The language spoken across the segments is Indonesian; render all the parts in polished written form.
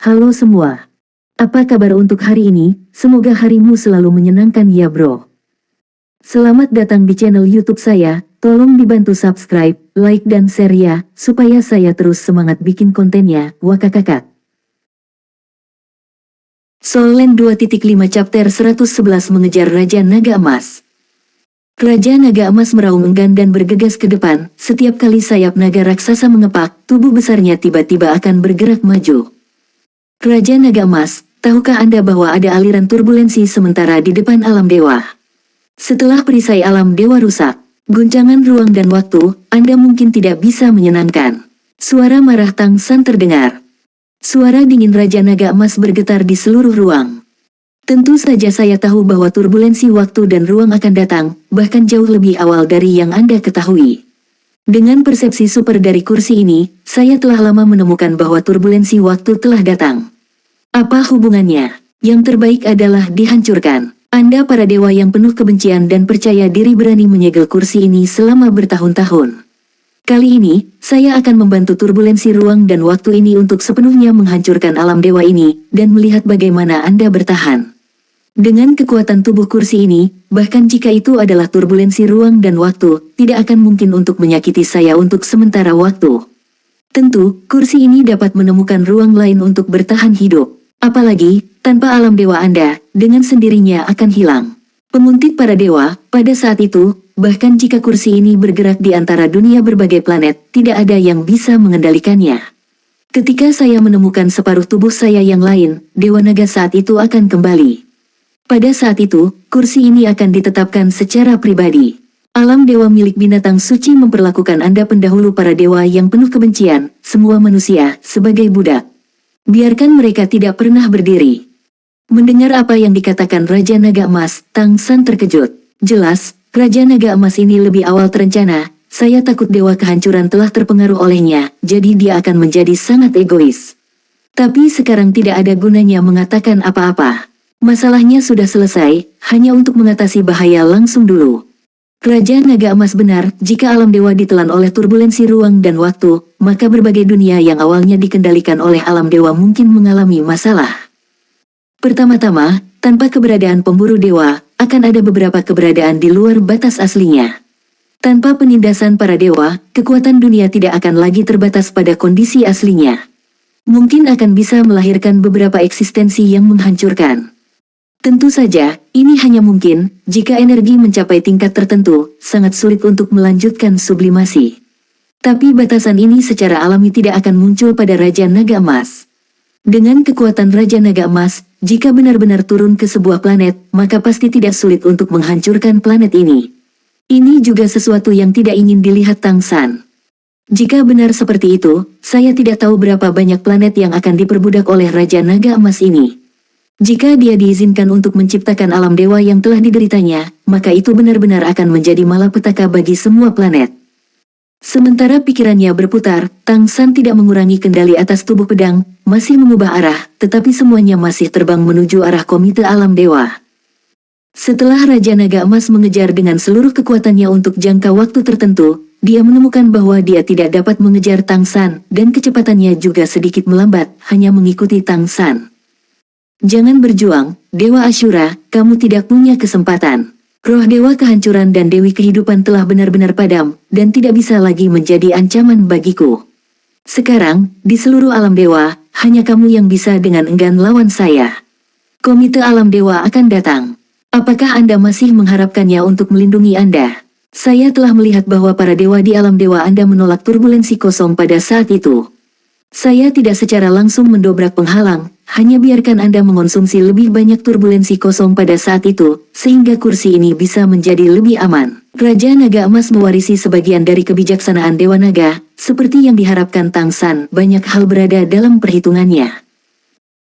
Halo semua. Apa kabar untuk hari ini? Semoga harimu selalu menyenangkan ya bro. Selamat datang di channel YouTube saya. Tolong dibantu subscribe, like dan share ya, supaya saya terus semangat bikin kontennya. Wakakakak. Soul Land 2.5 Chapter 111 Mengejar Raja Naga Emas. Raja Naga Emas meraung enggan dan bergegas ke depan. Setiap kali sayap naga raksasa mengepak, tubuh besarnya tiba-tiba akan bergerak maju. Raja Naga Emas, tahukah Anda bahwa ada aliran turbulensi sementara di depan alam dewa? Setelah perisai alam dewa rusak, guncangan ruang dan waktu, Anda mungkin tidak bisa menyenangkan. Suara marah Tang San terdengar. Suara dingin Raja Naga Emas bergetar di seluruh ruang. Tentu saja saya tahu bahwa turbulensi waktu dan ruang akan datang, bahkan jauh lebih awal dari yang Anda ketahui. Dengan persepsi super dari kursi ini, saya telah lama menemukan bahwa turbulensi waktu telah datang. Apa hubungannya? Yang terbaik adalah dihancurkan. Anda para dewa yang penuh kebencian dan percaya diri berani menyegel kursi ini selama bertahun-tahun. Kali ini, saya akan membantu turbulensi ruang dan waktu ini untuk sepenuhnya menghancurkan alam dewa ini, dan melihat bagaimana Anda bertahan. Dengan kekuatan tubuh kursi ini, bahkan jika itu adalah turbulensi ruang dan waktu, tidak akan mungkin untuk menyakiti saya untuk sementara waktu. Tentu, kursi ini dapat menemukan ruang lain untuk bertahan hidup. Apalagi, tanpa alam dewa Anda, dengan sendirinya akan hilang. Pemuntik para dewa, pada saat itu, bahkan jika kursi ini bergerak di antara dunia berbagai planet, tidak ada yang bisa mengendalikannya. Ketika saya menemukan separuh tubuh saya yang lain, Dewa Naga saat itu akan kembali. Pada saat itu, kursi ini akan ditetapkan secara pribadi. Alam dewa milik binatang suci memperlakukan Anda pendahulu para dewa yang penuh kebencian, semua manusia, sebagai budak. Biarkan mereka tidak pernah berdiri. Mendengar apa yang dikatakan Raja Naga Emas, Tang San terkejut. Jelas, Raja Naga Emas ini lebih awal terencana. Saya takut dewa kehancuran telah terpengaruh olehnya, jadi dia akan menjadi sangat egois. Tapi sekarang tidak ada gunanya mengatakan apa-apa. Masalahnya sudah selesai, hanya untuk mengatasi bahaya langsung dulu. Raja Naga Emas benar, jika alam dewa ditelan oleh turbulensi ruang dan waktu, maka berbagai dunia yang awalnya dikendalikan oleh alam dewa mungkin mengalami masalah. Pertama-tama, tanpa keberadaan pemburu dewa, akan ada beberapa keberadaan di luar batas aslinya. Tanpa penindasan para dewa, kekuatan dunia tidak akan lagi terbatas pada kondisi aslinya. Mungkin akan bisa melahirkan beberapa eksistensi yang menghancurkan. Tentu saja, ini hanya mungkin, jika energi mencapai tingkat tertentu, sangat sulit untuk melanjutkan sublimasi. Tapi batasan ini secara alami tidak akan muncul pada Raja Naga Emas. Dengan kekuatan Raja Naga Emas, jika benar-benar turun ke sebuah planet, maka pasti tidak sulit untuk menghancurkan planet ini. Ini juga sesuatu yang tidak ingin dilihat Tang San. Jika benar seperti itu, saya tidak tahu berapa banyak planet yang akan diperbudak oleh Raja Naga Emas ini. Jika dia diizinkan untuk menciptakan alam dewa yang telah dideritanya, maka itu benar-benar akan menjadi malapetaka bagi semua planet. Sementara pikirannya berputar, Tang San tidak mengurangi kendali atas tubuh pedang, masih mengubah arah, tetapi semuanya masih terbang menuju arah komite alam dewa. Setelah Raja Naga Emas mengejar dengan seluruh kekuatannya untuk jangka waktu tertentu, dia menemukan bahwa dia tidak dapat mengejar Tang San, dan kecepatannya juga sedikit melambat, hanya mengikuti Tang San. Jangan berjuang, Dewa Ashura, kamu tidak punya kesempatan. Roh Dewa Kehancuran dan Dewi Kehidupan telah benar-benar padam, dan tidak bisa lagi menjadi ancaman bagiku. Sekarang, di seluruh alam dewa, hanya kamu yang bisa dengan enggan lawan saya. Komite alam dewa akan datang. Apakah Anda masih mengharapkannya untuk melindungi Anda? Saya telah melihat bahwa para dewa di alam dewa Anda menolak turbulensi kosong pada saat itu. Saya tidak secara langsung mendobrak penghalang, hanya biarkan Anda mengonsumsi lebih banyak turbulensi kosong pada saat itu, sehingga kursi ini bisa menjadi lebih aman. Raja Naga Emas mewarisi sebagian dari kebijaksanaan Dewa Naga, seperti yang diharapkan Tang San, banyak hal berada dalam perhitungannya.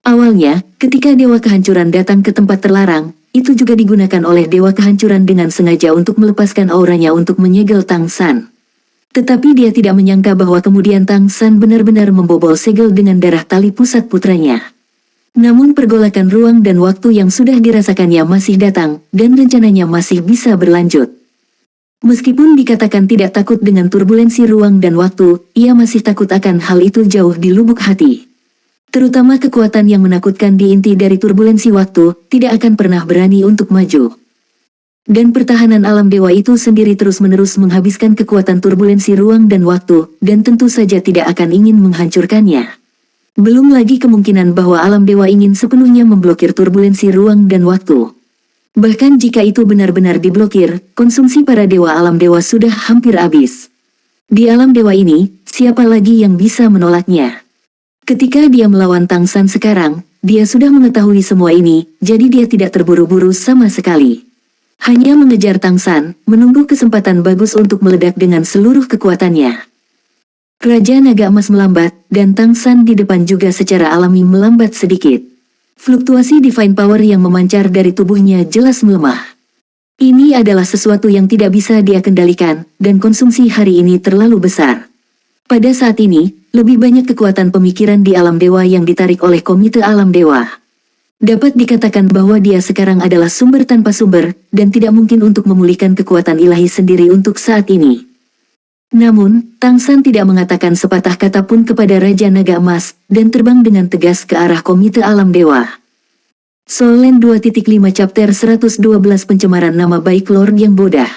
Awalnya, ketika Dewa Kehancuran datang ke tempat terlarang, itu juga digunakan oleh Dewa Kehancuran dengan sengaja untuk melepaskan auranya untuk menyegel Tang San. Tetapi dia tidak menyangka bahwa kemudian Tang San benar-benar membobol segel dengan darah tali pusat putranya. Namun pergolakan ruang dan waktu yang sudah dirasakannya masih datang, dan rencananya masih bisa berlanjut. Meskipun dikatakan tidak takut dengan turbulensi ruang dan waktu, ia masih takut akan hal itu jauh di lubuk hati. Terutama kekuatan yang menakutkan di inti dari turbulensi waktu, tidak akan pernah berani untuk maju. Dan pertahanan alam dewa itu sendiri terus-menerus menghabiskan kekuatan turbulensi ruang dan waktu, dan tentu saja tidak akan ingin menghancurkannya. Belum lagi kemungkinan bahwa alam dewa ingin sepenuhnya memblokir turbulensi ruang dan waktu. Bahkan jika itu benar-benar diblokir, konsumsi para dewa alam dewa sudah hampir habis. Di alam dewa ini, siapa lagi yang bisa menolaknya? Ketika dia melawan Tang San sekarang, dia sudah mengetahui semua ini, jadi dia tidak terburu-buru sama sekali. Hanya mengejar Tang San, menunggu kesempatan bagus untuk meledak dengan seluruh kekuatannya. Raja Naga Emas melambat, dan Tang San di depan juga secara alami melambat sedikit. Fluktuasi divine power yang memancar dari tubuhnya jelas melemah. Ini adalah sesuatu yang tidak bisa dia kendalikan, dan konsumsi hari ini terlalu besar. Pada saat ini, lebih banyak kekuatan pemikiran di alam dewa yang ditarik oleh komite alam dewa. Dapat dikatakan bahwa dia sekarang adalah sumber tanpa sumber, dan tidak mungkin untuk memulihkan kekuatan ilahi sendiri untuk saat ini. Namun, Tang San tidak mengatakan sepatah kata pun kepada Raja Naga Emas, dan terbang dengan tegas ke arah komite alam dewa. Soul Land 2.5 Chapter 112 Pencemaran Nama Baik Lord yang Bodah.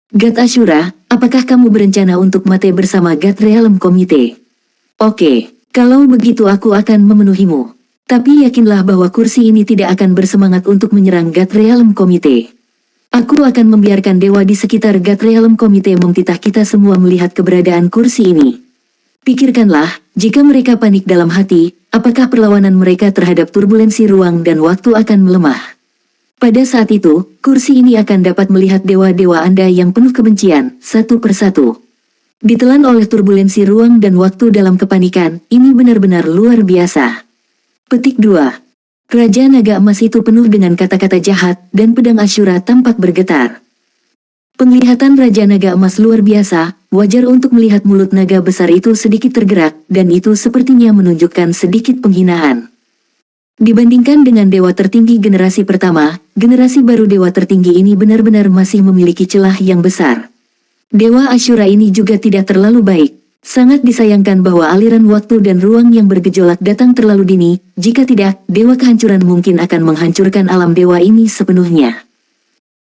God Ashura, apakah kamu berencana untuk mati bersama God Realm Committee? Oke, kalau begitu aku akan memenuhimu. Tapi yakinlah bahwa kursi ini tidak akan bersemangat untuk menyerang God Realm Committee. Aku akan membiarkan dewa di sekitar God Realm Committee memtitah kita semua melihat keberadaan kursi ini. Pikirkanlah, jika mereka panik dalam hati, apakah perlawanan mereka terhadap turbulensi ruang dan waktu akan melemah? Pada saat itu, kursi ini akan dapat melihat dewa-dewa Anda yang penuh kebencian, satu persatu. Ditelan oleh turbulensi ruang dan waktu dalam kepanikan, ini benar-benar luar biasa. Petik 2. Raja Naga Emas itu penuh dengan kata-kata jahat, dan pedang Ashura tampak bergetar. Penglihatan Raja Naga Emas luar biasa, wajar untuk melihat mulut naga besar itu sedikit tergerak, dan itu sepertinya menunjukkan sedikit penghinaan. Dibandingkan dengan dewa tertinggi generasi pertama, generasi baru dewa tertinggi ini benar-benar masih memiliki celah yang besar. Dewa Ashura ini juga tidak terlalu baik. Sangat disayangkan bahwa aliran waktu dan ruang yang bergejolak datang terlalu dini, jika tidak, dewa kehancuran mungkin akan menghancurkan alam dewa ini sepenuhnya.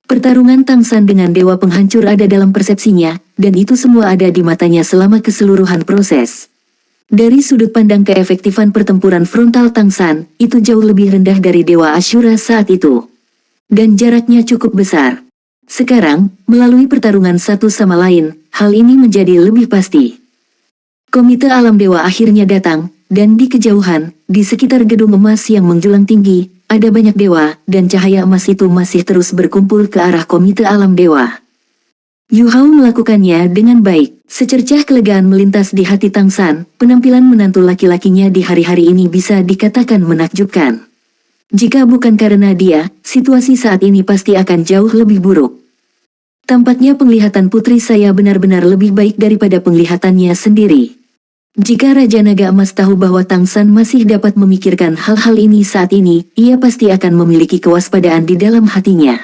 Pertarungan Tang San dengan dewa penghancur ada dalam persepsinya, dan itu semua ada di matanya selama keseluruhan proses. Dari sudut pandang keefektifan pertempuran frontal Tang San, itu jauh lebih rendah dari dewa Ashura saat itu. Dan jaraknya cukup besar. Sekarang, melalui pertarungan satu sama lain, hal ini menjadi lebih pasti. Komite alam dewa akhirnya datang, dan di kejauhan, di sekitar gedung emas yang menjulang tinggi, ada banyak dewa, dan cahaya emas itu masih terus berkumpul ke arah komite alam dewa. Yu Hao melakukannya dengan baik. Secercah kelegaan melintas di hati Tang San, penampilan menantu laki-lakinya di hari-hari ini bisa dikatakan menakjubkan. Jika bukan karena dia, situasi saat ini pasti akan jauh lebih buruk. Tampaknya penglihatan putri saya benar-benar lebih baik daripada penglihatannya sendiri. Jika Raja Naga Emas tahu bahwa Tang San masih dapat memikirkan hal-hal ini saat ini, ia pasti akan memiliki kewaspadaan di dalam hatinya.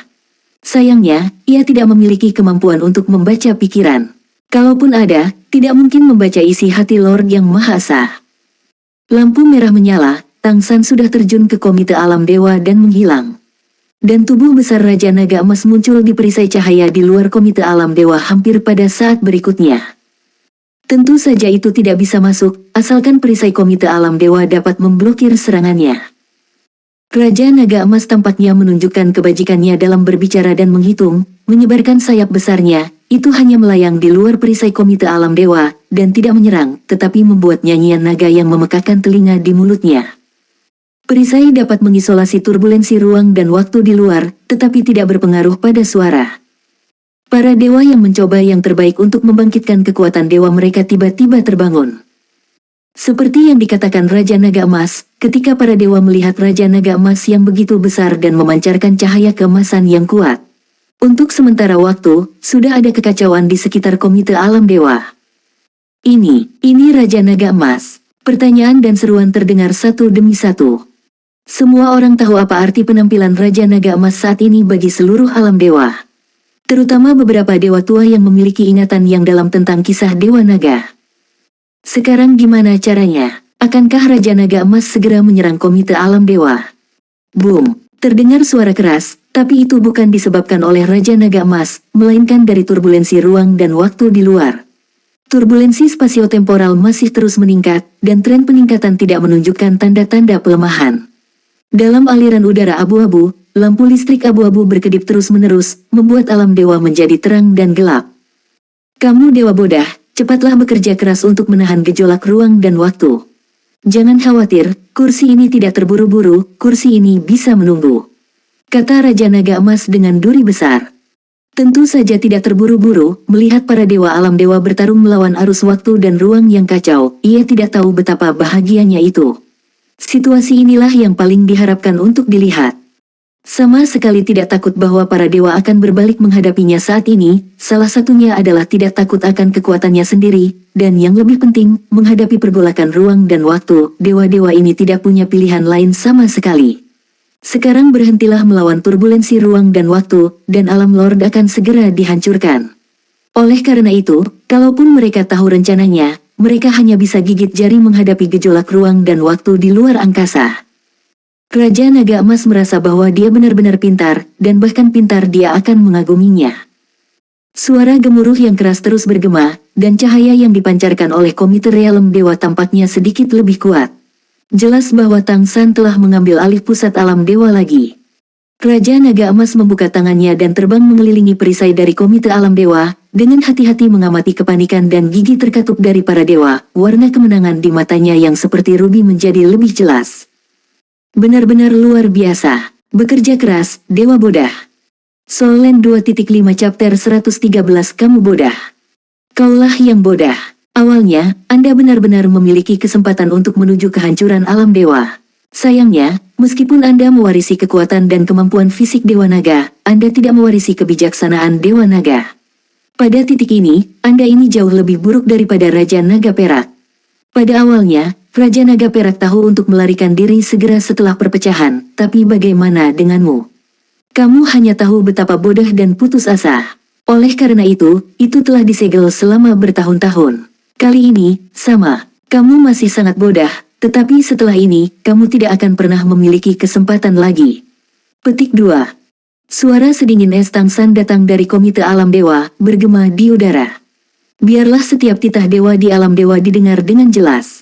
Sayangnya, ia tidak memiliki kemampuan untuk membaca pikiran. Kalaupun ada, tidak mungkin membaca isi hati Lord yang Maha Esa. Lampu merah menyala, Tang San sudah terjun ke komite alam dewa dan menghilang. Dan tubuh besar Raja Naga Emas muncul di perisai cahaya di luar komite alam dewa hampir pada saat berikutnya. Tentu saja itu tidak bisa masuk, asalkan perisai komite alam dewa dapat memblokir serangannya. Raja Naga Emas tampaknya menunjukkan kebajikannya dalam berbicara dan menghitung, menyebarkan sayap besarnya, itu hanya melayang di luar perisai komite alam dewa, dan tidak menyerang, tetapi membuat nyanyian naga yang memekakkan telinga di mulutnya. Perisai dapat mengisolasi turbulensi ruang dan waktu di luar, tetapi tidak berpengaruh pada suara. Para dewa yang mencoba yang terbaik untuk membangkitkan kekuatan dewa mereka tiba-tiba terbangun. Seperti yang dikatakan Raja Naga Emas, ketika para dewa melihat Raja Naga Emas yang begitu besar dan memancarkan cahaya keemasan yang kuat. Untuk sementara waktu, sudah ada kekacauan di sekitar komite alam dewa. Ini Raja Naga Emas. Pertanyaan dan seruan terdengar satu demi satu. Semua orang tahu apa arti penampilan Raja Naga Emas saat ini bagi seluruh alam dewa. Terutama beberapa dewa tua yang memiliki ingatan yang dalam tentang kisah Dewa Naga. Sekarang gimana caranya? Akankah Raja Naga Emas segera menyerang Komite Alam Dewa? Boom! Terdengar suara keras, tapi itu bukan disebabkan oleh Raja Naga Emas, melainkan dari turbulensi ruang dan waktu di luar. Turbulensi spasio-temporal masih terus meningkat, dan tren peningkatan tidak menunjukkan tanda-tanda pelemahan. Dalam aliran udara abu-abu, lampu listrik abu-abu berkedip terus-menerus, membuat alam dewa menjadi terang dan gelap. Kamu Dewa Bodah, cepatlah bekerja keras untuk menahan gejolak ruang dan waktu. Jangan khawatir, kursi ini tidak terburu-buru, kursi ini bisa menunggu. Kata Raja Naga Emas dengan duri besar. Tentu saja tidak terburu-buru, melihat para dewa alam dewa bertarung melawan arus waktu dan ruang yang kacau, ia tidak tahu betapa bahagianya itu. Situasi inilah yang paling diharapkan untuk dilihat. Sama sekali tidak takut bahwa para dewa akan berbalik menghadapinya saat ini, salah satunya adalah tidak takut akan kekuatannya sendiri, dan yang lebih penting, menghadapi pergolakan ruang dan waktu, dewa-dewa ini tidak punya pilihan lain sama sekali. Sekarang berhentilah melawan turbulensi ruang dan waktu, dan alam Lord akan segera dihancurkan. Oleh karena itu, kalaupun mereka tahu rencananya, mereka hanya bisa gigit jari menghadapi gejolak ruang dan waktu di luar angkasa. Raja Naga Emas merasa bahwa dia benar-benar pintar, dan bahkan pintar dia akan mengaguminya. Suara gemuruh yang keras terus bergema, dan cahaya yang dipancarkan oleh Komite Realem Dewa tampaknya sedikit lebih kuat. Jelas bahwa Tang San telah mengambil alih pusat alam dewa lagi. Raja Naga Emas membuka tangannya dan terbang mengelilingi perisai dari Komite Alam Dewa, dengan hati-hati mengamati kepanikan dan gigi terkatup dari para dewa, warna kemenangan di matanya yang seperti rubi menjadi lebih jelas. Benar-benar luar biasa. Bekerja keras, Dewa Bodah. Soul Land 2.5 Chapter 113 Kamu bodah. Kaulah yang bodah. Awalnya, Anda benar-benar memiliki kesempatan untuk menuju kehancuran alam dewa. Sayangnya, meskipun Anda mewarisi kekuatan dan kemampuan fisik Dewa Naga, Anda tidak mewarisi kebijaksanaan Dewa Naga. Pada titik ini, Anda ini jauh lebih buruk daripada Raja Naga Perak. Pada awalnya, Raja Naga Perak tahu untuk melarikan diri segera setelah perpecahan, tapi bagaimana denganmu? Kamu hanya tahu betapa bodoh dan putus asa. Oleh karena itu telah disegel selama bertahun-tahun. Kali ini, sama. Kamu masih sangat bodoh, tetapi setelah ini, kamu tidak akan pernah memiliki kesempatan lagi. Petik 2. Suara sedingin es Tang San datang dari Komite Alam Dewa, bergema di udara. Biarlah setiap titah dewa di alam dewa didengar dengan jelas.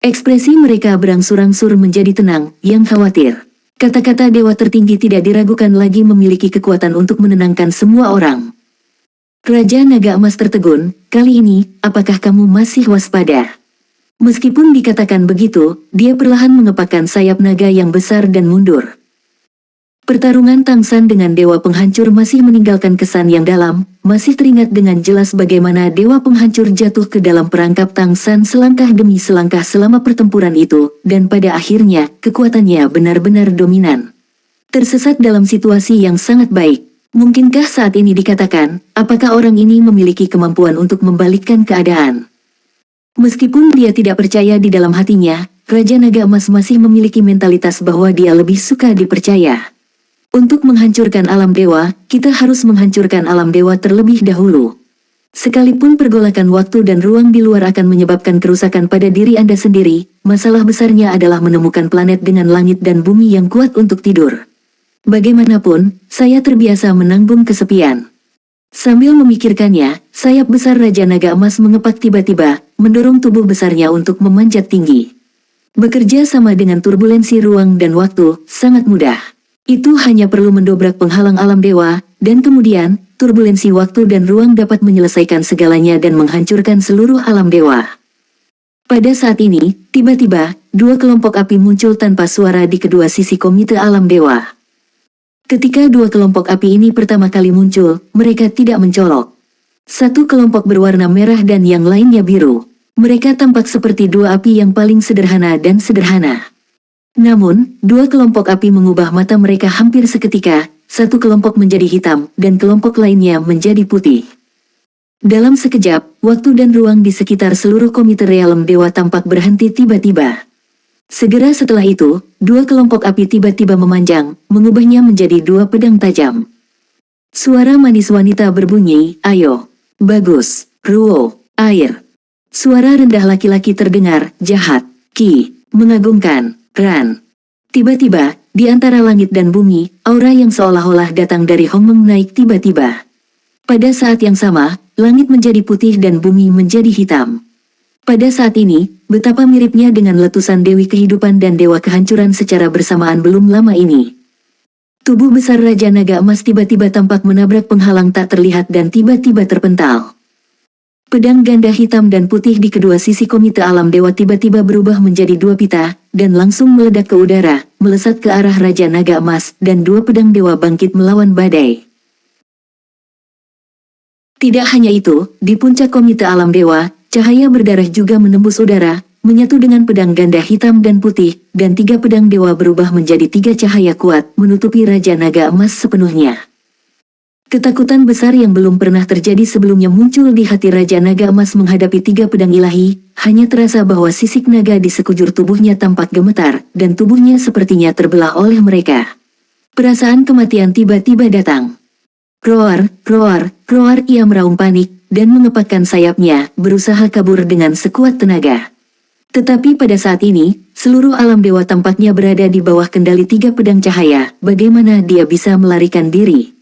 Ekspresi mereka berangsur-angsur menjadi tenang, yang khawatir. Kata-kata dewa tertinggi tidak diragukan lagi memiliki kekuatan untuk menenangkan semua orang. Raja Naga Emas tertegun, kali ini, apakah kamu masih waspada? Meskipun dikatakan begitu, dia perlahan mengepakkan sayap naga yang besar dan mundur. Pertarungan Tang San dengan Dewa Penghancur masih meninggalkan kesan yang dalam, masih teringat dengan jelas bagaimana Dewa Penghancur jatuh ke dalam perangkap Tang San selangkah demi selangkah selama pertempuran itu, dan pada akhirnya, kekuatannya benar-benar dominan. Tersesat dalam situasi yang sangat baik. Mungkinkah saat ini dikatakan, apakah orang ini memiliki kemampuan untuk membalikkan keadaan? Meskipun dia tidak percaya di dalam hatinya, Raja Naga Emas masih memiliki mentalitas bahwa dia lebih suka dipercaya. Untuk menghancurkan alam dewa, kita harus menghancurkan alam dewa terlebih dahulu. Sekalipun pergolakan waktu dan ruang di luar akan menyebabkan kerusakan pada diri Anda sendiri, masalah besarnya adalah menemukan planet dengan langit dan bumi yang kuat untuk tidur. Bagaimanapun, saya terbiasa menanggung kesepian. Sambil memikirkannya, sayap besar Raja Naga Emas mengepak tiba-tiba, mendorong tubuh besarnya untuk memanjat tinggi. Bekerja sama dengan turbulensi ruang dan waktu, sangat mudah. Itu hanya perlu mendobrak penghalang alam dewa, dan kemudian, turbulensi waktu dan ruang dapat menyelesaikan segalanya dan menghancurkan seluruh alam dewa. Pada saat ini, tiba-tiba, dua kelompok api muncul tanpa suara di kedua sisi Komite Alam Dewa. Ketika dua kelompok api ini pertama kali muncul, mereka tidak mencolok. Satu kelompok berwarna merah dan yang lainnya biru. Mereka tampak seperti dua api yang paling sederhana dan sederhana. Namun, dua kelompok api mengubah mata mereka hampir seketika, satu kelompok menjadi hitam, dan kelompok lainnya menjadi putih. Dalam sekejap, waktu dan ruang di sekitar seluruh Komite Realem Dewa tampak berhenti tiba-tiba. Segera setelah itu, dua kelompok api tiba-tiba memanjang, mengubahnya menjadi dua pedang tajam. Suara manis wanita berbunyi, ayo. Bagus, Ruo, air. Suara rendah laki-laki terdengar, jahat. Mengagumkan, Ran. Tiba-tiba, di antara langit dan bumi, aura yang seolah-olah datang dari Hongmeng naik tiba-tiba. Pada saat yang sama, langit menjadi putih dan bumi menjadi hitam. Pada saat ini, betapa miripnya dengan letusan Dewi Kehidupan dan Dewa Kehancuran secara bersamaan belum lama ini. Tubuh besar Raja Naga Emas tiba-tiba tampak menabrak penghalang tak terlihat dan tiba-tiba terpental. Pedang ganda hitam dan putih di kedua sisi komite alam dewa tiba-tiba berubah menjadi dua pita, dan langsung meledak ke udara, melesat ke arah Raja Naga Emas, dan dua pedang dewa bangkit melawan badai. Tidak hanya itu, di puncak komite alam dewa, cahaya berdarah juga menembus udara, menyatu dengan pedang ganda hitam dan putih, dan tiga pedang dewa berubah menjadi tiga cahaya kuat, menutupi Raja Naga Emas sepenuhnya. Ketakutan besar yang belum pernah terjadi sebelumnya muncul di hati Raja Naga Emas menghadapi tiga pedang ilahi, hanya terasa bahwa sisik naga di sekujur tubuhnya tampak gemetar, dan tubuhnya sepertinya terbelah oleh mereka. Perasaan kematian tiba-tiba datang. Roar, roar, roar, ia meraung panik, dan mengepakkan sayapnya, berusaha kabur dengan sekuat tenaga. Tetapi pada saat ini, seluruh alam dewa tampaknya berada di bawah kendali tiga pedang cahaya, bagaimana dia bisa melarikan diri?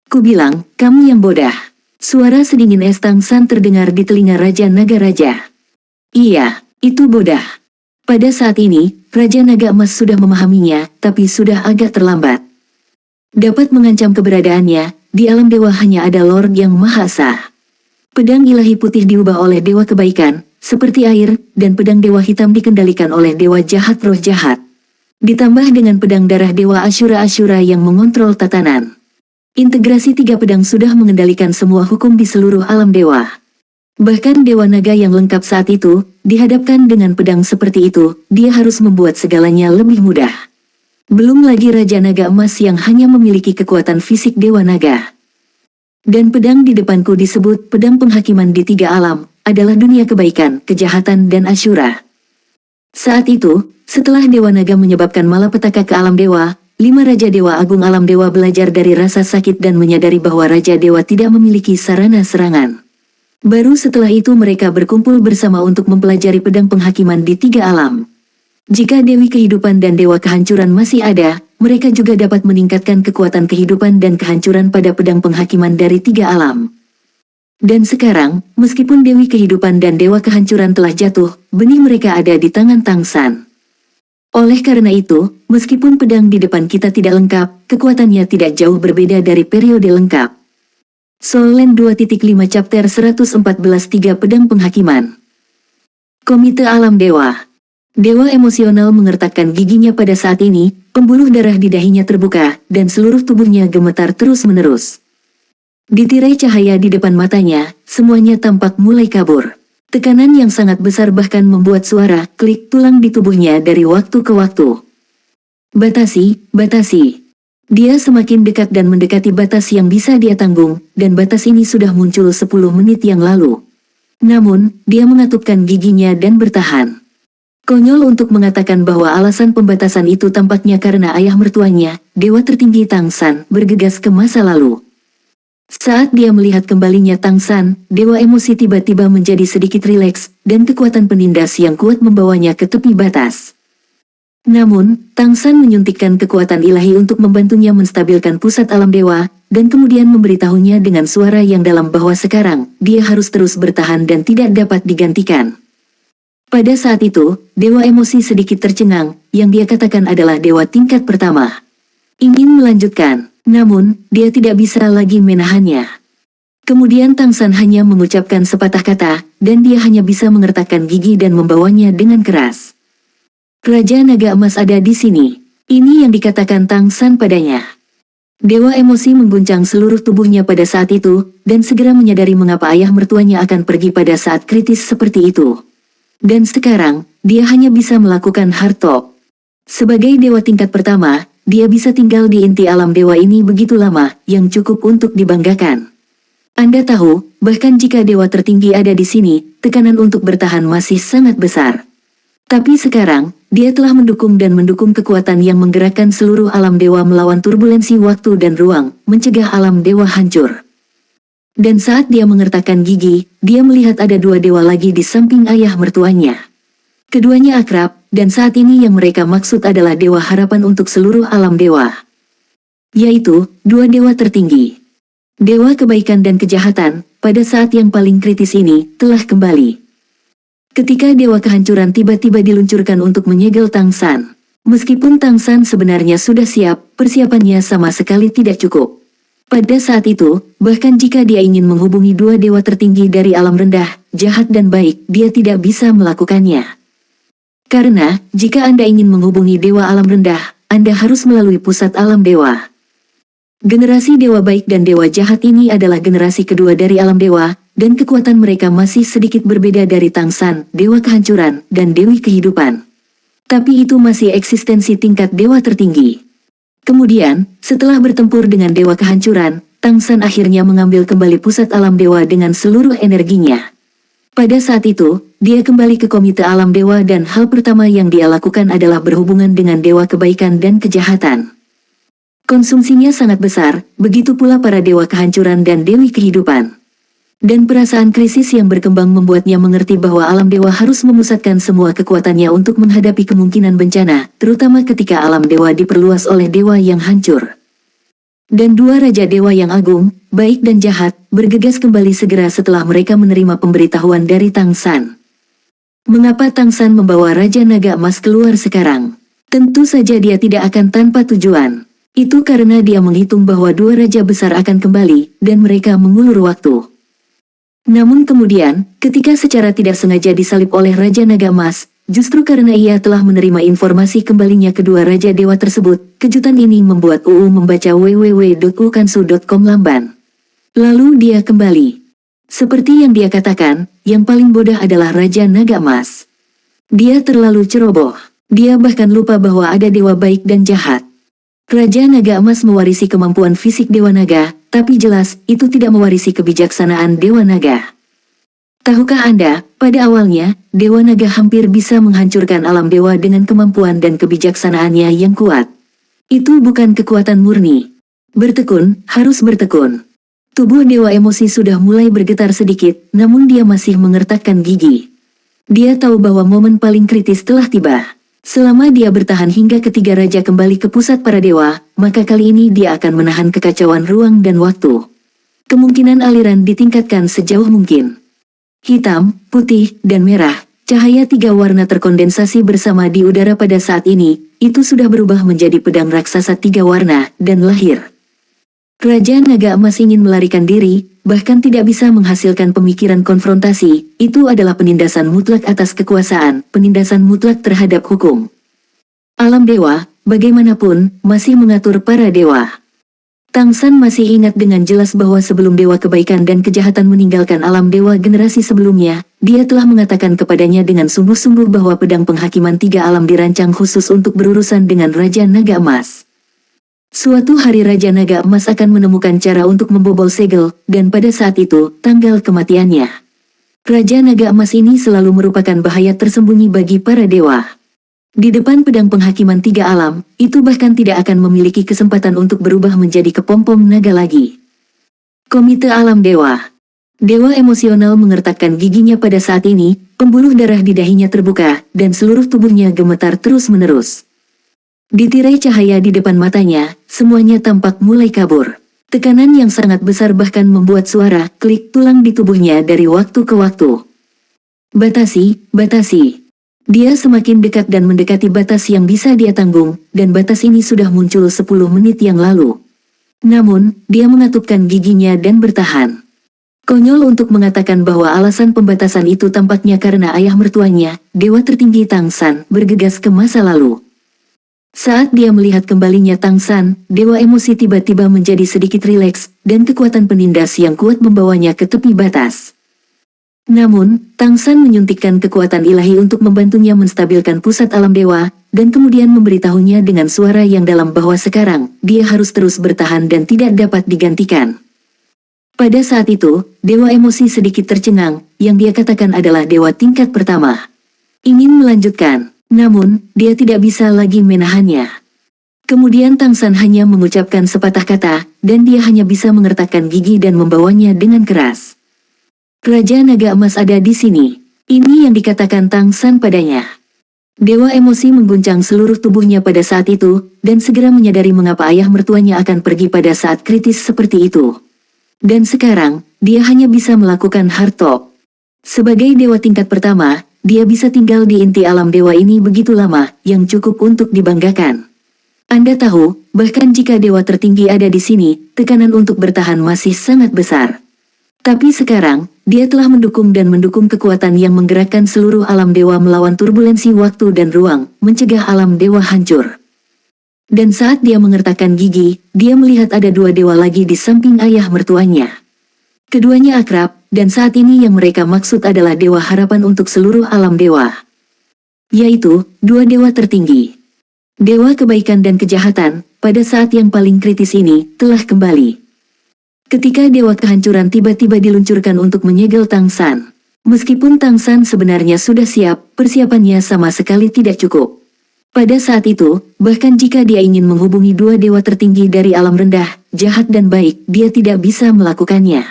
Ku bilang, kamu yang bodoh. Suara sedingin Estang San terdengar di telinga Raja Naga Raja. Iya, itu bodoh. Pada saat ini, Raja Naga Emas sudah memahaminya, tapi sudah agak terlambat. Dapat mengancam keberadaannya, di alam dewa hanya ada Lord yang Maha Esa. Pedang ilahi putih diubah oleh dewa kebaikan, seperti air, dan pedang dewa hitam dikendalikan oleh dewa jahat roh jahat. Ditambah dengan pedang darah dewa Asyura-Asyura yang mengontrol tatanan. Integrasi tiga pedang sudah mengendalikan semua hukum di seluruh alam dewa. Bahkan Dewa Naga yang lengkap saat itu, dihadapkan dengan pedang seperti itu, dia harus membuat segalanya lebih mudah. Belum lagi Raja Naga Emas yang hanya memiliki kekuatan fisik Dewa Naga. Dan pedang di depanku disebut pedang penghakiman di tiga alam, adalah dunia kebaikan, kejahatan dan Asyura. Saat itu, setelah Dewa Naga menyebabkan malapetaka ke alam dewa, 5 Raja Dewa Agung Alam Dewa belajar dari rasa sakit dan menyadari bahwa Raja Dewa tidak memiliki sarana serangan. Baru setelah itu mereka berkumpul bersama untuk mempelajari pedang penghakiman di tiga alam. Jika Dewi Kehidupan dan Dewa Kehancuran masih ada, mereka juga dapat meningkatkan kekuatan kehidupan dan kehancuran pada pedang penghakiman dari tiga alam. Dan sekarang, meskipun Dewi Kehidupan dan Dewa Kehancuran telah jatuh, benih mereka ada di tangan Tang San. Oleh karena itu, meskipun pedang di depan kita tidak lengkap, kekuatannya tidak jauh berbeda dari periode lengkap. Soul Land 2.5 Chapter 114 3 Pedang Penghakiman. Komite Alam Dewa. Dewa emosional mengertakkan giginya pada saat ini, pembuluh darah di dahinya terbuka, dan seluruh tubuhnya gemetar terus-menerus. Ditirai cahaya di depan matanya, semuanya tampak mulai kabur. Tekanan yang sangat besar bahkan membuat suara klik tulang di tubuhnya dari waktu ke waktu. Batasi, batasi. Dia semakin dekat dan mendekati batas yang bisa dia tanggung, dan batas ini sudah muncul 10 menit yang lalu. Namun, dia mengatupkan giginya dan bertahan. Konyol untuk mengatakan bahwa alasan pembatasan itu tampaknya karena ayah mertuanya, Dewa Tertinggi Tang San, bergegas ke masa lalu. Saat dia melihat kembalinya Tang San, Dewa Emosi tiba-tiba menjadi sedikit rileks, dan kekuatan penindas yang kuat membawanya ke tepi batas. Namun, Tang San menyuntikkan kekuatan ilahi untuk membantunya menstabilkan pusat alam dewa, dan kemudian memberitahunya dengan suara yang dalam bahwa sekarang, dia harus terus bertahan dan tidak dapat digantikan. Pada saat itu, Dewa Emosi sedikit tercengang, yang dia katakan adalah dewa tingkat pertama. Ingin melanjutkan. Namun, dia tidak bisa lagi menahannya. Kemudian Tang San hanya mengucapkan sepatah kata, dan dia hanya bisa mengertakkan gigi dan membawanya dengan keras. Raja Naga Emas ada di sini. Ini yang dikatakan Tang San padanya. Dewa Emosi mengguncang seluruh tubuhnya pada saat itu, dan segera menyadari mengapa ayah mertuanya akan pergi pada saat kritis seperti itu. Dan sekarang, dia hanya bisa melakukan hard talk. Sebagai dewa tingkat pertama, dia bisa tinggal di inti alam dewa ini begitu lama, yang cukup untuk dibanggakan. Anda tahu, bahkan jika dewa tertinggi ada di sini, tekanan untuk bertahan masih sangat besar. Tapi sekarang, dia telah mendukung kekuatan yang menggerakkan seluruh alam dewa melawan turbulensi waktu dan ruang, mencegah alam dewa hancur. Dan saat dia mengertakkan gigi, dia melihat ada 2 dewa lagi di samping ayah mertuanya. Keduanya akrab, dan saat ini yang mereka maksud adalah dewa harapan untuk seluruh alam dewa. Yaitu, dua dewa tertinggi. Dewa kebaikan dan kejahatan, pada saat yang paling kritis ini, telah kembali. Ketika dewa kehancuran tiba-tiba diluncurkan untuk menyegel Tang San. Meskipun Tang San sebenarnya sudah siap, persiapannya sama sekali tidak cukup. Pada saat itu, bahkan jika dia ingin menghubungi dua dewa tertinggi dari alam rendah, jahat dan baik, dia tidak bisa melakukannya. Karena, jika Anda ingin menghubungi dewa alam rendah, Anda harus melalui pusat alam dewa. Generasi dewa baik dan dewa jahat ini adalah generasi kedua dari alam dewa, dan kekuatan mereka masih sedikit berbeda dari Tang San, dewa kehancuran, dan dewi kehidupan. Tapi itu masih eksistensi tingkat dewa tertinggi. Kemudian, setelah bertempur dengan dewa kehancuran, Tang San akhirnya mengambil kembali pusat alam dewa dengan seluruh energinya. Pada saat itu, dia kembali ke komite alam dewa dan hal pertama yang dia lakukan adalah berhubungan dengan dewa kebaikan dan kejahatan. Konsumsinya sangat besar, begitu pula para dewa kehancuran dan dewi kehidupan. Dan perasaan krisis yang berkembang membuatnya mengerti bahwa alam dewa harus memusatkan semua kekuatannya untuk menghadapi kemungkinan bencana, terutama ketika alam dewa diperluas oleh dewa yang hancur. Dan dua raja dewa yang agung, baik dan jahat, bergegas kembali segera setelah mereka menerima pemberitahuan dari Tang San. Mengapa Tang San membawa Raja Naga Emas keluar sekarang? Tentu saja dia tidak akan tanpa tujuan. Itu karena dia menghitung bahwa dua raja besar akan kembali, dan mereka mengulur waktu. Namun kemudian, ketika secara tidak sengaja disalib oleh Raja Naga Emas, justru karena ia telah menerima informasi kembalinya kedua Raja Dewa tersebut, kejutan ini membuat UU membaca www.ukansu.com lamban. Lalu dia kembali. Seperti yang dia katakan, yang paling bodoh adalah Raja Naga Emas. Dia terlalu ceroboh. Dia bahkan lupa bahwa ada dewa baik dan jahat. Raja Naga Emas mewarisi kemampuan fisik Dewa Naga, tapi jelas, itu tidak mewarisi kebijaksanaan Dewa Naga. Tahukah Anda, pada awalnya, Dewa Naga hampir bisa menghancurkan alam dewa dengan kemampuan dan kebijaksanaannya yang kuat. Itu bukan kekuatan murni. Bertekun, harus bertekun. Tubuh Dewa Emosi sudah mulai bergetar sedikit, namun dia masih mengertakkan gigi. Dia tahu bahwa momen paling kritis telah tiba. Selama dia bertahan hingga ketiga raja kembali ke pusat para dewa, maka kali ini dia akan menahan kekacauan ruang dan waktu. Kemungkinan aliran ditingkatkan sejauh mungkin. Hitam, putih, dan merah, cahaya tiga warna terkondensasi bersama di udara pada saat ini, itu sudah berubah menjadi pedang raksasa tiga warna, dan lahir. Raja Naga Emas ingin melarikan diri, bahkan tidak bisa menghasilkan pemikiran konfrontasi, itu adalah penindasan mutlak atas kekuasaan, penindasan mutlak terhadap hukum. Alam dewa, bagaimanapun, masih mengatur para dewa. Tang San masih ingat dengan jelas bahwa sebelum dewa kebaikan dan kejahatan meninggalkan alam dewa generasi sebelumnya, dia telah mengatakan kepadanya dengan sungguh-sungguh bahwa pedang penghakiman tiga alam dirancang khusus untuk berurusan dengan Raja Naga Emas. Suatu hari Raja Naga Emas akan menemukan cara untuk membobol segel, dan pada saat itu, tanggal kematiannya. Raja Naga Emas ini selalu merupakan bahaya tersembunyi bagi para dewa. Di depan pedang penghakiman tiga alam, itu bahkan tidak akan memiliki kesempatan untuk berubah menjadi kepompong naga lagi. Komite Alam Dewa. Dewa emosional mengertakkan giginya pada saat ini, pembuluh darah di dahinya terbuka, dan seluruh tubuhnya gemetar terus-menerus. Ditirai cahaya di depan matanya, semuanya tampak mulai kabur. Tekanan yang sangat besar bahkan membuat suara klik tulang di tubuhnya dari waktu ke waktu. Batasi, batasi. Dia semakin dekat dan mendekati batas yang bisa dia tanggung, dan batas ini sudah muncul 10 menit yang lalu. Namun, dia mengatupkan giginya dan bertahan. Konyol untuk mengatakan bahwa alasan pembatasan itu tampaknya karena ayah mertuanya, dewa tertinggi Tang San, bergegas ke masa lalu. Saat dia melihat kembalinya Tang San, dewa emosi tiba-tiba menjadi sedikit rileks, dan kekuatan penindas yang kuat membawanya ke tepi batas. Namun, Tang San menyuntikkan kekuatan ilahi untuk membantunya menstabilkan pusat alam dewa, dan kemudian memberitahunya dengan suara yang dalam bahwa sekarang, dia harus terus bertahan dan tidak dapat digantikan. Pada saat itu, dewa emosi sedikit tercengang, yang dia katakan adalah dewa tingkat pertama. Ingin melanjutkan, namun, dia tidak bisa lagi menahannya. Kemudian Tang San hanya mengucapkan sepatah kata, dan dia hanya bisa mengertakkan gigi dan membawanya dengan keras. Raja Naga Emas ada di sini. Ini yang dikatakan Tang San padanya. Dewa emosi mengguncang seluruh tubuhnya pada saat itu, dan segera menyadari mengapa ayah mertuanya akan pergi pada saat kritis seperti itu. Dan sekarang, dia hanya bisa melakukan hard talk. Sebagai dewa tingkat pertama, dia bisa tinggal di inti alam dewa ini begitu lama, yang cukup untuk dibanggakan. Anda tahu, bahkan jika dewa tertinggi ada di sini, tekanan untuk bertahan masih sangat besar. Tapi sekarang, dia telah mendukung kekuatan yang menggerakkan seluruh alam dewa melawan turbulensi waktu dan ruang, mencegah alam dewa hancur. Dan saat dia mengertakkan gigi, dia melihat ada dua dewa lagi di samping ayah mertuanya. Keduanya akrab, dan saat ini yang mereka maksud adalah dewa harapan untuk seluruh alam dewa. Yaitu, dua dewa tertinggi. Dewa kebaikan dan kejahatan, pada saat yang paling kritis ini, telah kembali. Ketika dewa kehancuran tiba-tiba diluncurkan untuk menyegel Tang San. Meskipun Tang San sebenarnya sudah siap, persiapannya sama sekali tidak cukup. Pada saat itu, bahkan jika dia ingin menghubungi dua dewa tertinggi dari alam rendah, jahat dan baik, dia tidak bisa melakukannya.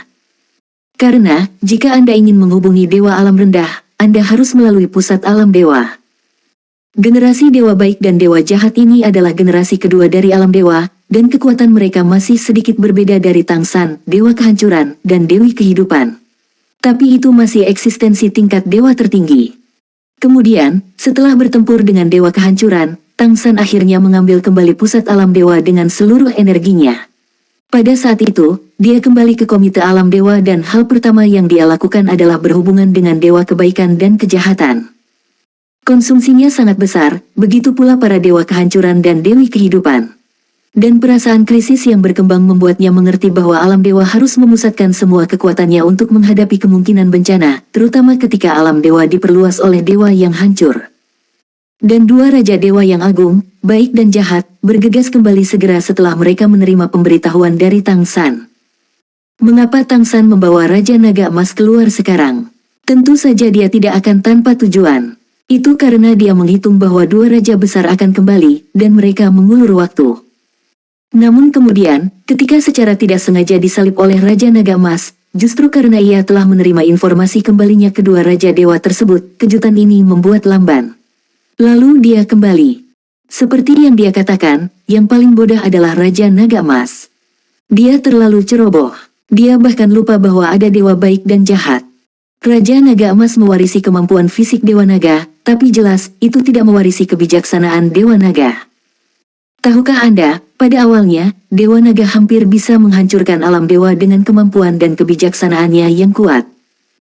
Karena, jika Anda ingin menghubungi dewa alam rendah, Anda harus melalui pusat alam dewa. Generasi dewa baik dan dewa jahat ini adalah generasi kedua dari alam dewa, dan kekuatan mereka masih sedikit berbeda dari Tang San, dewa kehancuran, dan dewi kehidupan. Tapi itu masih eksistensi tingkat dewa tertinggi. Kemudian, setelah bertempur dengan dewa kehancuran, Tang San akhirnya mengambil kembali pusat alam dewa dengan seluruh energinya. Pada saat itu, dia kembali ke komite alam dewa dan hal pertama yang dia lakukan adalah berhubungan dengan dewa kebaikan dan kejahatan. Konsumsinya sangat besar, begitu pula para dewa kehancuran dan dewi kehidupan. Dan perasaan krisis yang berkembang membuatnya mengerti bahwa alam dewa harus memusatkan semua kekuatannya untuk menghadapi kemungkinan bencana, terutama ketika alam dewa diperluas oleh dewa yang hancur. Dan dua raja dewa yang agung, baik dan jahat, bergegas kembali segera setelah mereka menerima pemberitahuan dari Tang San. Mengapa Tang San membawa Raja Naga Emas keluar sekarang? Tentu saja dia tidak akan tanpa tujuan. Itu karena dia menghitung bahwa dua raja besar akan kembali, dan mereka mengulur waktu. Namun kemudian, ketika secara tidak sengaja disalib oleh Raja Naga Emas, justru karena ia telah menerima informasi kembalinya kedua Raja Dewa tersebut, kejutan ini membuat lamban. Lalu dia kembali. Seperti yang dia katakan, yang paling bodoh adalah Raja Naga Emas. Dia terlalu ceroboh. Dia bahkan lupa bahwa ada dewa baik dan jahat. Raja Naga Emas mewarisi kemampuan fisik Dewa Naga, tapi jelas, itu tidak mewarisi kebijaksanaan Dewa Naga. Tahukah Anda, pada awalnya, Dewa Naga hampir bisa menghancurkan alam dewa dengan kemampuan dan kebijaksanaannya yang kuat.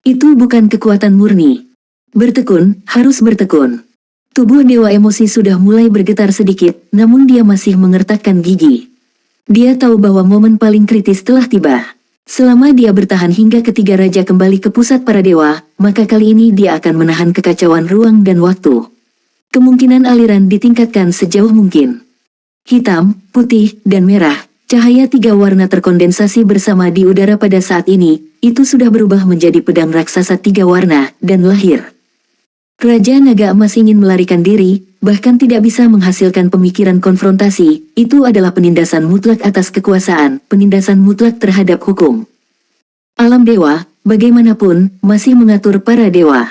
Itu bukan kekuatan murni. Bertekun, harus bertekun. Tubuh Dewa Emosi sudah mulai bergetar sedikit, namun dia masih mengertakkan gigi. Dia tahu bahwa momen paling kritis telah tiba. Selama dia bertahan hingga ketiga raja kembali ke pusat para dewa, maka kali ini dia akan menahan kekacauan ruang dan waktu. Kemungkinan aliran ditingkatkan sejauh mungkin. Hitam, putih, dan merah, cahaya tiga warna terkondensasi bersama di udara pada saat ini, itu sudah berubah menjadi pedang raksasa tiga warna, dan lahir. Raja Naga Emas ingin melarikan diri, bahkan tidak bisa menghasilkan pemikiran konfrontasi, itu adalah penindasan mutlak atas kekuasaan, penindasan mutlak terhadap hukum. Alam dewa, bagaimanapun, masih mengatur para dewa.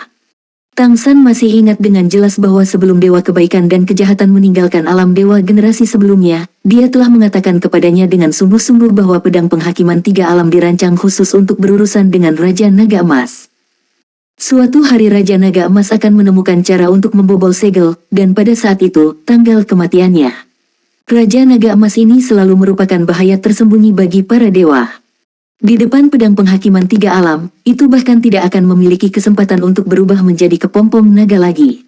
Tang San masih ingat dengan jelas bahwa sebelum dewa kebaikan dan kejahatan meninggalkan alam dewa generasi sebelumnya, dia telah mengatakan kepadanya dengan sungguh-sungguh bahwa pedang penghakiman tiga alam dirancang khusus untuk berurusan dengan Raja Naga Emas. Suatu hari Raja Naga Emas akan menemukan cara untuk membobol segel, dan pada saat itu, tanggal kematiannya. Raja Naga Emas ini selalu merupakan bahaya tersembunyi bagi para dewa. Di depan pedang penghakiman tiga alam, itu bahkan tidak akan memiliki kesempatan untuk berubah menjadi kepompong naga lagi.